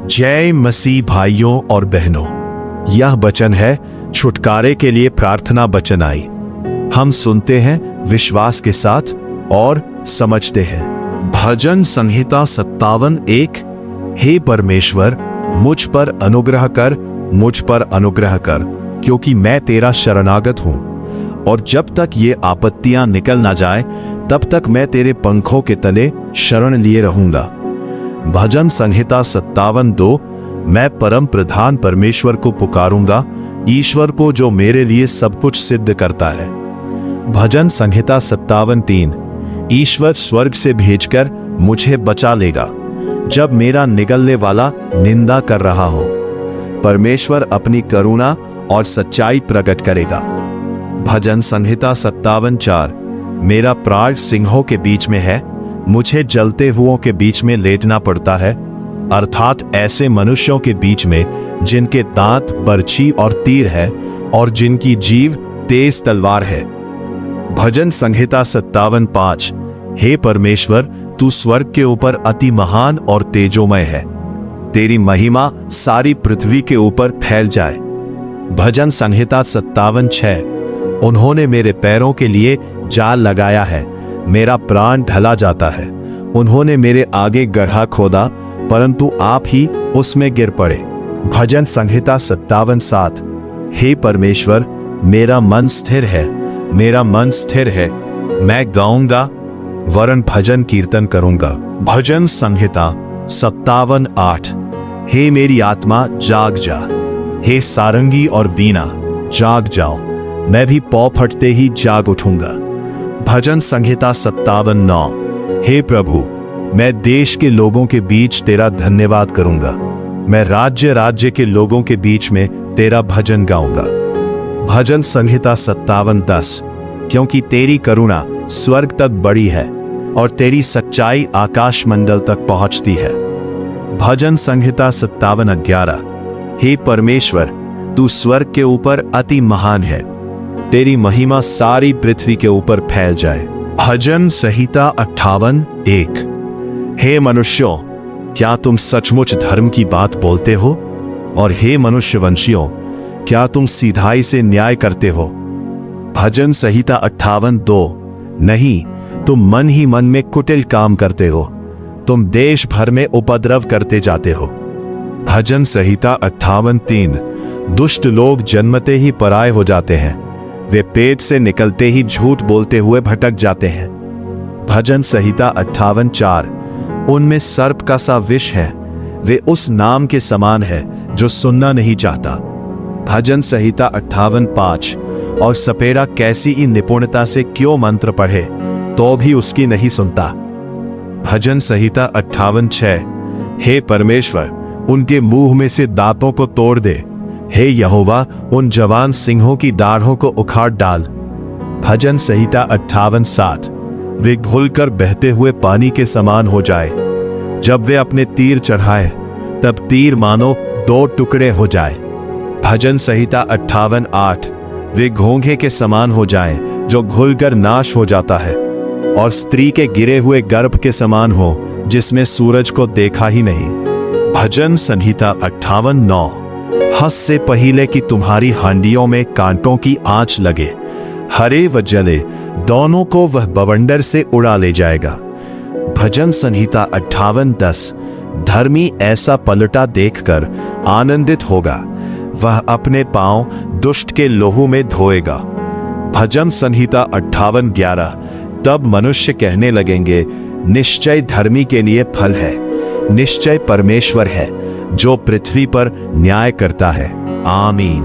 जय मसीह भाइयों और बहनों, यह वचन है छुटकारे के लिए प्रार्थना वचन आई। हम सुनते हैं विश्वास के साथ और समझते हैं। भजन संहिता 57:1। हे परमेश्वर, मुझ पर अनुग्रह कर, मुझ पर अनुग्रह कर, क्योंकि मैं तेरा शरणागत हूं, और जब तक ये आपत्तियां निकल ना जाए तब तक मैं तेरे पंखों के तले शरण लिए रहूंगा। भजन संहिता 57:2। मैं परम प्रधान परमेश्वर को पुकारूंगा, ईश्वर को जो मेरे लिए सब कुछ सिद्ध करता है। भजन संहिता 57:3। ईश्वर स्वर्ग से भेजकर मुझे बचा लेगा जब मेरा निगलने वाला निंदा कर रहा हो। परमेश्वर अपनी करुणा और सच्चाई प्रकट करेगा। भजन संहिता 57:4। मेरा प्राण सिंहों के बीच में है, मुझे जलते हुओं के बीच में लेटना पड़ता है, अर्थात ऐसे मनुष्यों के बीच में जिनके दांत बर्छी और तीर है और जिनकी जीभ तेज तलवार है। भजन संहिता 57:5। हे परमेश्वर, तू स्वर्ग के ऊपर अति महान और तेजोमय है, तेरी महिमा सारी पृथ्वी के ऊपर फैल जाए। भजन संहिता 57:6। उन्होंने मेरे पैरों के लिए जाल लगाया है, मेरा प्राण ढला जाता है। उन्होंने मेरे आगे गड्ढा खोदा, परंतु आप ही उसमें गिर पड़े। भजन संहिता 57:7। हे परमेश्वर, मेरा मन स्थिर है, मेरा मन स्थिर है, मैं गाऊंगा वरन भजन कीर्तन करूंगा। भजन संहिता 57:8। हे मेरी आत्मा जाग जा, हे सारंगी और वीणा जाग जाओ, मैं भी पौ फटते ही जाग उठूंगा। भजन संहिता 57:9। हे प्रभु, मैं देश के लोगों के बीच तेरा धन्यवाद करूंगा, मैं राज्य राज्य के लोगों के बीच में तेरा भजन गाऊंगा। भजन संहिता 57:10। क्योंकि तेरी करुणा स्वर्ग तक बड़ी है और तेरी सच्चाई आकाश मंडल तक पहुंचती है। भजन संहिता 57:11। हे परमेश्वर, तू स्वर्ग के ऊपर अति महान है, तेरी महिमा सारी पृथ्वी के ऊपर फैल जाए। भजन संहिता 58:1। हे मनुष्यों, क्या तुम सचमुच धर्म की बात बोलते हो? और हे मनुष्यवंशियों, क्या तुम सीधाई से न्याय करते हो? भजन संहिता 58:2। नहीं, तुम मन ही मन में कुटिल काम करते हो, तुम देश भर में उपद्रव करते जाते हो। भजन संहिता 58:3। दुष्ट लोग जन्मते ही पराये हो जाते हैं, वे पेट से निकलते ही झूठ बोलते हुए भटक जाते हैं। भजन संहिता 58:4। उनमें सर्प का सा विष है, वे उस नाम के समान है जो सुनना नहीं चाहता। भजन संहिता 58:5। और सपेरा कैसी ही निपुणता से क्यों मंत्र पढ़े तो भी उसकी नहीं सुनता। भजन संहिता 58:6। हे परमेश्वर, उनके मुंह में से दांतों को तोड़ दे, हे यहोवा, उन जवान सिंहों की दाढ़ों को उखाड़ डाल। भजन संहिता 58:7। वे घुलकर बहते हुए पानी के समान हो जाए, जब वे अपने तीर चढ़ाए तब तीर मानो 2 टुकड़े हो जाए। भजन संहिता 58:8। वे घोंघे के समान हो जाए जो घुलकर नाश हो जाता है, और स्त्री के गिरे हुए गर्भ के समान हो जिसमें सूरज को देखा ही नहीं। भजन संहिता 58:9। हंस से पहले कि तुम्हारी हांडियों में कांटों की आंच लगे, हरे व जले दोनों को वह बवंडर से उड़ा ले जाएगा। भजन संहिता 58:10। धर्मी ऐसा पलटा देखकर आनंदित होगा, वह अपने पांव दुष्ट के लोहू में धोएगा। भजन संहिता 58:11। तब मनुष्य कहने लगेंगे, निश्चय धर्मी के लिए फल है, निश्चय परमेश्वर है जो पृथ्वी पर न्याय करता है। आमीन।